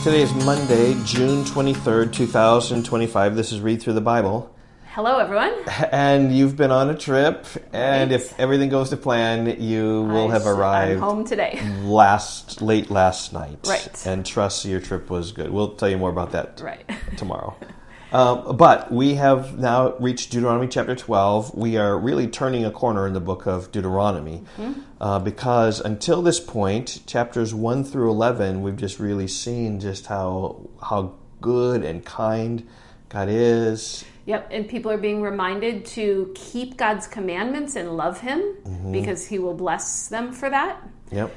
Today is Monday, June 23rd, 2025. This is Read Through the Bible. Hello, everyone. And you've been on a trip, and Right. if everything goes to plan, you will have arrived I'm home today. late last night. Right. And trust your trip was good. We'll tell you more about that Right. tomorrow. But we have now reached Deuteronomy chapter 12. We are really turning a corner in the book of Deuteronomy because until this point, chapters 1 through 11, we've just really seen just how good and kind God is. Yep, and people are being reminded to keep God's commandments and love Him because He will bless them for that. Yep.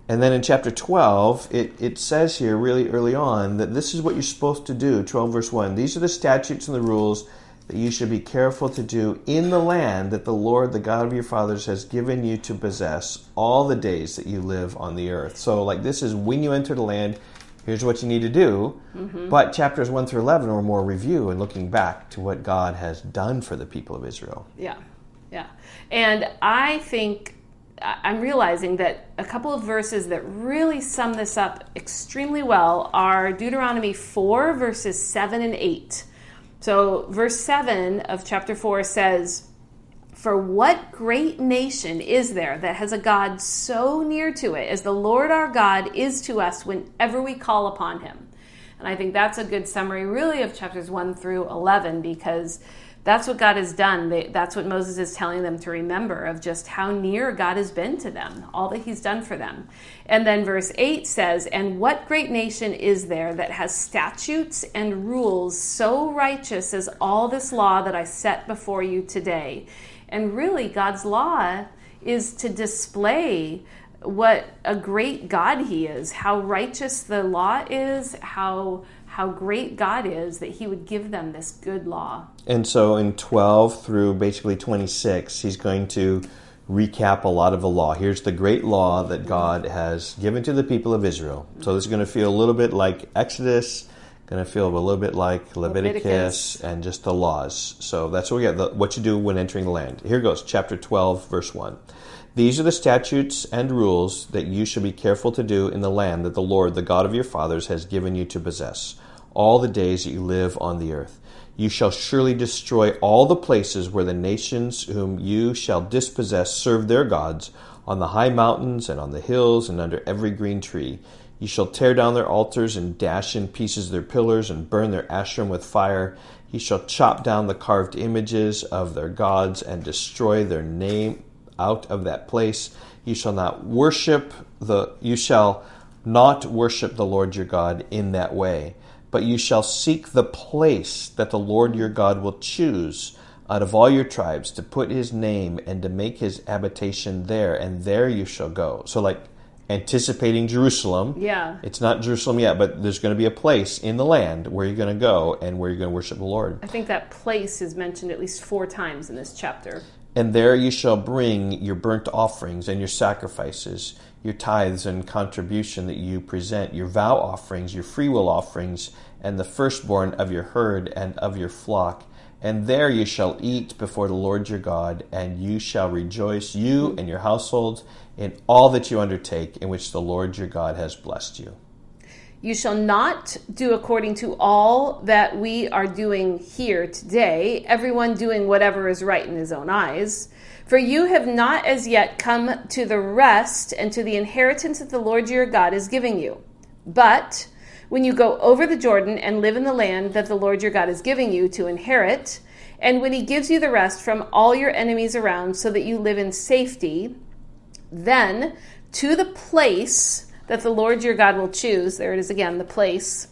And then in chapter 12, it says here really early on that this is what you're supposed to do, 12 verse 1. These are the statutes and the rules that you should be careful to do in the land that the Lord, the God of your fathers, has given you to possess all the days that you live on the earth. So like this is when you enter the land, here's what you need to do. But chapters 1 through 11 are more review and looking back to what God has done for the people of Israel. Yeah. And I think I'm realizing that a couple of verses that really sum this up extremely well are Deuteronomy 4, verses 7 and 8. So verse 7 of chapter 4 says, "For what great nation is there that has a God so near to it as the Lord our God is to us whenever we call upon Him?" And I think that's a good summary really of chapters 1 through 11 because that's what God has done. That's what Moses is telling them to remember of just how near God has been to them, all that He's done for them. And then verse 8 says, "And what great nation is there that has statutes and rules so righteous as all this law that I set before you today?" And really, God's law is to display what a great God He is, how righteous the law is, how great God is that He would give them this good law. And so in 12 through basically 26, he's going to recap a lot of the law. Here's the great law that God has given to the people of Israel. So this is going to feel a little bit like Exodus, going to feel a little bit like Leviticus and just the laws. So that's what we got, what you do when entering the land. Here goes, chapter 12, verse 1. "These are the statutes and rules that you should be careful to do in the land that the Lord, the God of your fathers, has given you to possess, all the days that you live on the earth. You shall surely destroy all the places where the nations whom you shall dispossess serve their gods, on the high mountains and on the hills and under every green tree. You shall tear down their altars and dash in pieces their pillars and burn their Asherim with fire. You shall chop down the carved images of their gods and destroy their name out of that place. You shall not worship the Lord your God in that way. But you shall seek the place that the Lord your God will choose out of all your tribes to put His name and to make His habitation there, and there you shall go." So like anticipating Jerusalem. Yeah. It's not Jerusalem yet, but there's going to be a place in the land where you're going to go and where you're going to worship the Lord. I think that place is mentioned at least 4 times in this chapter. "And there you shall bring your burnt offerings and your sacrifices, your tithes and contribution that you present, your vow offerings, your freewill offerings, and the firstborn of your herd and of your flock. And there you shall eat before the Lord your God, and you shall rejoice, you and your households, in all that you undertake, in which the Lord your God has blessed you." You shall not do according to all that we are doing here today, everyone doing whatever is right in his own eyes. For you have not as yet come to the rest and to the inheritance that the Lord your God is giving you. But when you go over the Jordan and live in the land that the Lord your God is giving you to inherit, and when He gives you the rest from all your enemies around so that you live in safety, then to the place that the Lord your God will choose, there it is again, the place,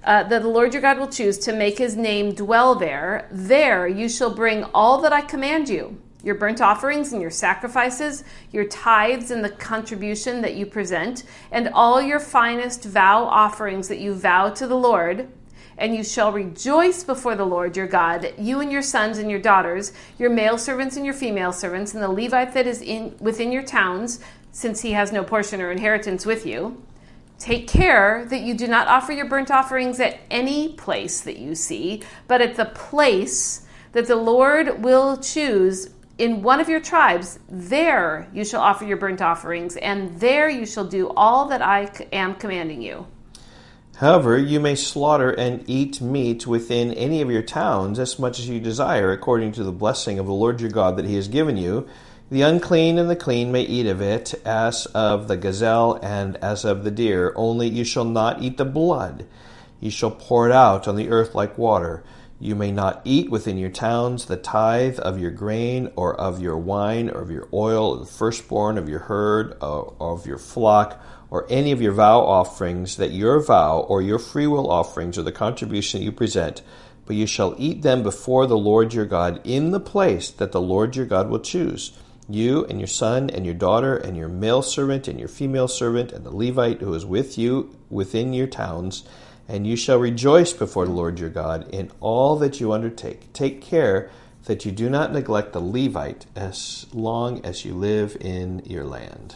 that the Lord your God will choose to make His name dwell there, there you shall bring all that I command you, your burnt offerings and your sacrifices, your tithes and the contribution that you present, and all your finest vow offerings that you vow to the Lord. And you shall rejoice before the Lord your God, you and your sons and your daughters, your male servants and your female servants, and the Levite that is within your towns, since he has no portion or inheritance with you. Take care that you do not offer your burnt offerings at any place that you see, but at the place that the Lord will choose in one of your tribes. There you shall offer your burnt offerings, and there you shall do all that I am commanding you. However, you may slaughter and eat meat within any of your towns as much as you desire, according to the blessing of the Lord your God that he has given you. The unclean and the clean may eat of it, as of the gazelle and as of the deer. Only you shall not eat the blood. You shall pour it out on the earth like water. You may not eat within your towns the tithe of your grain, or of your wine, or of your oil, or the firstborn of your herd, or of your flock, or any of your vow offerings, that your vow or your freewill offerings, or the contribution that you present, but you shall eat them before the Lord your God in the place that the Lord your God will choose. You and your son and your daughter and your male servant and your female servant and the Levite who is with you within your towns, and you shall rejoice before the Lord your God in all that you undertake. Take care that you do not neglect the Levite as long as you live in your land.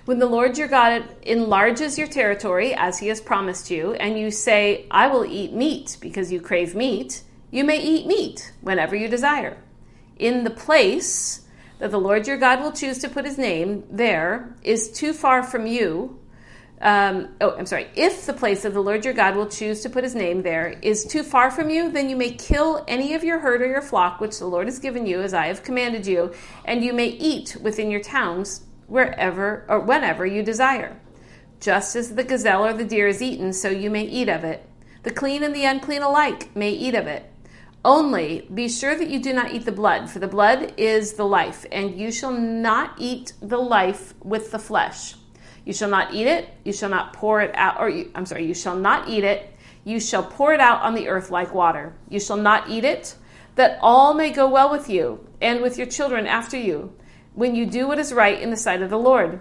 When the Lord your God enlarges your territory, as he has promised you, and you say, I will eat meat because you crave meat, you may eat meat whenever you desire. In the place that the Lord your God will choose to put his name there is too far from you. If the place that the Lord your God will choose to put his name there is too far from you, then you may kill any of your herd or your flock, which the Lord has given you, as I have commanded you, and you may eat within your towns wherever or whenever you desire. Just as the gazelle or the deer is eaten, so you may eat of it. The clean and the unclean alike may eat of it. Only be sure that you do not eat the blood, for the blood is the life, and you shall not eat the life with the flesh. You shall not eat it, you shall not pour it out, you shall not eat it, you shall pour it out on the earth like water. You shall not eat it, that all may go well with you, and with your children after you, when you do what is right in the sight of the Lord.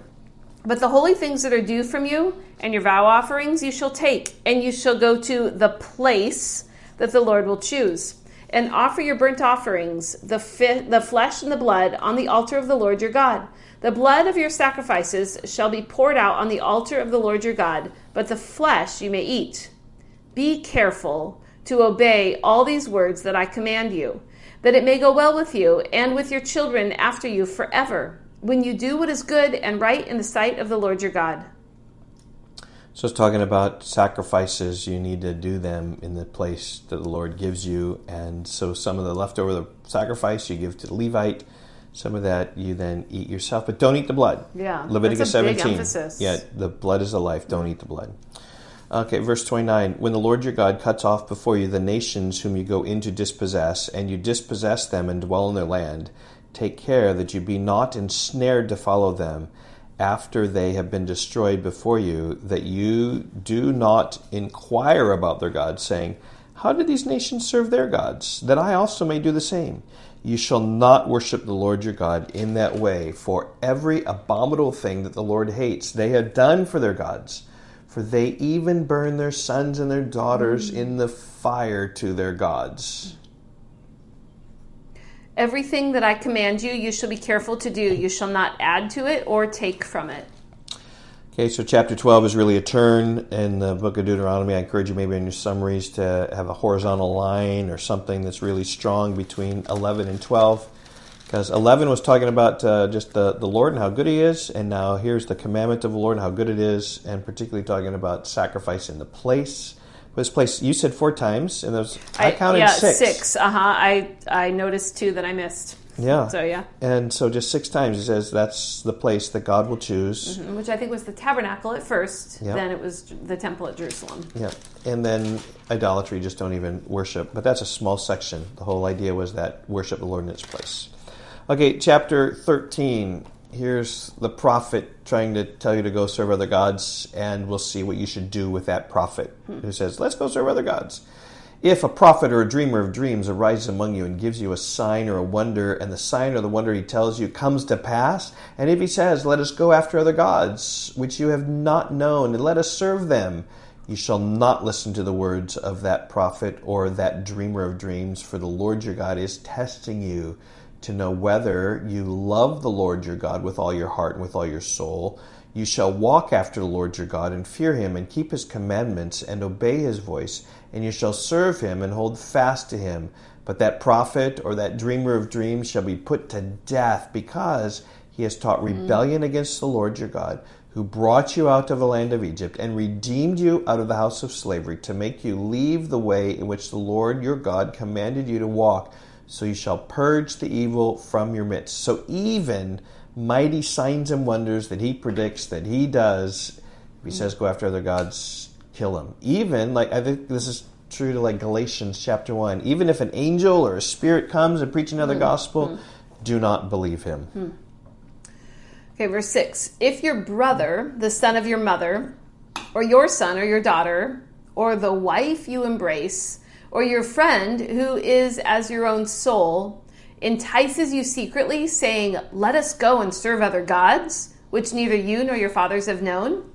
But the holy things that are due from you, and your vow offerings, you shall take, and you shall go to the place that the Lord will choose, and offer your burnt offerings, the flesh and the blood, on the altar of the Lord your God. The blood of your sacrifices shall be poured out on the altar of the Lord your God, but the flesh you may eat. Be careful to obey all these words that I command you, that it may go well with you and with your children after you forever, when you do what is good and right in the sight of the Lord your God. So it's talking about sacrifices. You need to do them in the place that the Lord gives you. And so some of the leftover the sacrifice you give to the Levite. Some of that you then eat yourself. But don't eat the blood. Yeah, Leviticus that's a 17. big emphasis. Yeah, the blood is the life. Don't eat the blood. Okay, verse 29. When the Lord your God cuts off before you the nations whom you go in to dispossess, and you dispossess them and dwell in their land, take care that you be not ensnared to follow them after they have been destroyed before you, that you do not inquire about their gods, saying, how did these nations serve their gods, that I also may do the same? You shall not worship the Lord your God in that way, for every abominable thing that the Lord hates they have done for their gods, for they even burn their sons and their daughters in the fire to their gods. Everything that I command you, you shall be careful to do. You shall not add to it or take from it. Okay, so chapter 12 is really a turn in the book of Deuteronomy. I encourage you maybe in your summaries to have a horizontal line or something that's really strong between 11 and 12. Because 11 was talking about just the Lord and how good he is, and now here's the commandment of the Lord and how good it is, and particularly talking about sacrifice in the place. This place, you said 4 times, and I counted 6. 6. I noticed 2 that I missed. Yeah. So, yeah. And so just 6 times he says that's the place that God will choose. Mm-hmm. Which I think was the tabernacle at first. Yep. Then it was the temple at Jerusalem. Yeah. And then idolatry, just don't even worship. But that's a small section. The whole idea was that worship the Lord in its place. Okay, chapter 13. Here's the prophet trying to tell you to go serve other gods, and we'll see what you should do with that prophet who says, let's go serve other gods. If a prophet or a dreamer of dreams arises among you and gives you a sign or a wonder, and the sign or the wonder he tells you comes to pass, and if he says, let us go after other gods, which you have not known, and let us serve them, you shall not listen to the words of that prophet or that dreamer of dreams, for the Lord your God is testing you to know whether you love the Lord your God with all your heart and with all your soul. You shall walk after the Lord your God and fear him and keep his commandments and obey his voice, and you shall serve him and hold fast to him. But that prophet or that dreamer of dreams shall be put to death, because He has taught rebellion against the Lord your God, who brought you out of the land of Egypt and redeemed you out of the house of slavery, to make you leave the way in which the Lord your God commanded you to walk. So you shall purge the evil from your midst. So even mighty signs and wonders that he predicts that he does, if he says go after other gods, kill them. Even, like, I think this is true to like Galatians chapter 1. Even if an angel or a spirit comes and preach another gospel, do not believe him. Okay, verse 6. If your brother, the son of your mother, or your son or your daughter, or the wife you embrace, or your friend who is as your own soul, entices you secretly, saying, let us go and serve other gods, which neither you nor your fathers have known,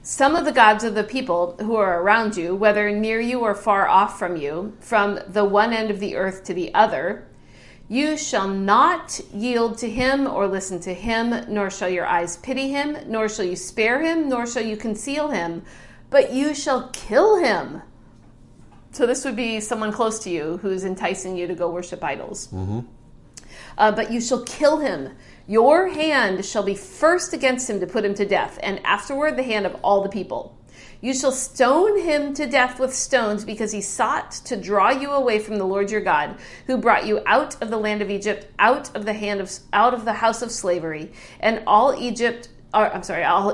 some of the gods of the people who are around you, whether near you or far off from you, from the one end of the earth to the other, you shall not yield to him or listen to him, nor shall your eyes pity him, nor shall you spare him, nor shall you conceal him, but you shall kill him. So this would be someone close to you who's enticing you to go worship idols. But you shall kill him. Your hand shall be first against him to put him to death, and afterward the hand of all the people. You shall stone him to death with stones, because he sought to draw you away from the Lord your God, who brought you out of the land of Egypt, out of the house of slavery. And all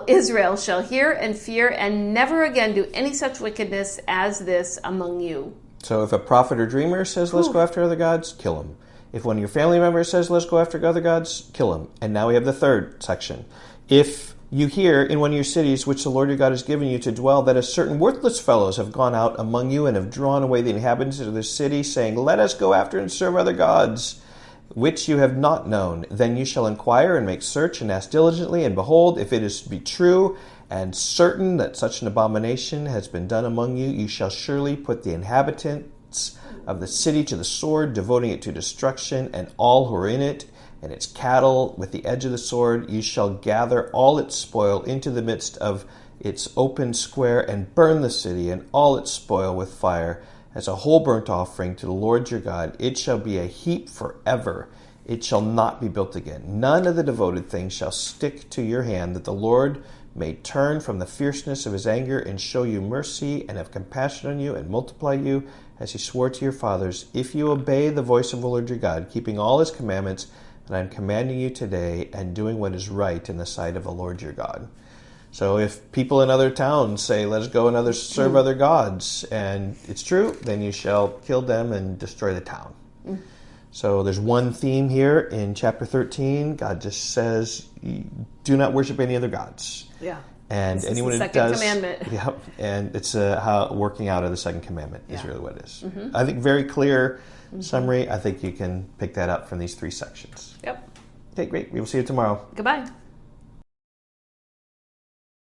Israel shall hear and fear, and never again do any such wickedness as this among you. So if a prophet or dreamer says, let's go after other gods, kill him. If one of your family members says, let's go after other gods, kill him. And now we have the third section. If you hear in one of your cities, which the Lord your God has given you to dwell, that a certain worthless fellows have gone out among you and have drawn away the inhabitants of the city, saying, let us go after and serve other gods, which you have not known, then you shall inquire and make search and ask diligently, and behold, if it is to be true and certain that such an abomination has been done among you, you shall surely put the inhabitants of the city to the sword, devoting it to destruction, and all who are in it, and its cattle with the edge of the sword. You shall gather all its spoil into the midst of its open square, and burn the city and all its spoil with fire, as a whole burnt offering to the Lord your God. It shall be a heap forever. It shall not be built again. None of the devoted things shall stick to your hand, that the Lord may turn from the fierceness of his anger and show you mercy and have compassion on you and multiply you, as he swore to your fathers, if you obey the voice of the Lord your God, keeping all his commandments that I am commanding you today, and doing what is right in the sight of the Lord your God. So if people in other towns say, let us go and serve other gods, and it's true, then you shall kill them and destroy the town. So there's one theme here in chapter 13. God just says, do not worship any other gods. Yeah. And this anyone is the who second does, commandment. Yeah, and it's how working out of the second commandment is really what it is. I think very clear summary. I think you can pick that up from these three sections. Yep. Okay, great. We will see you tomorrow. Goodbye.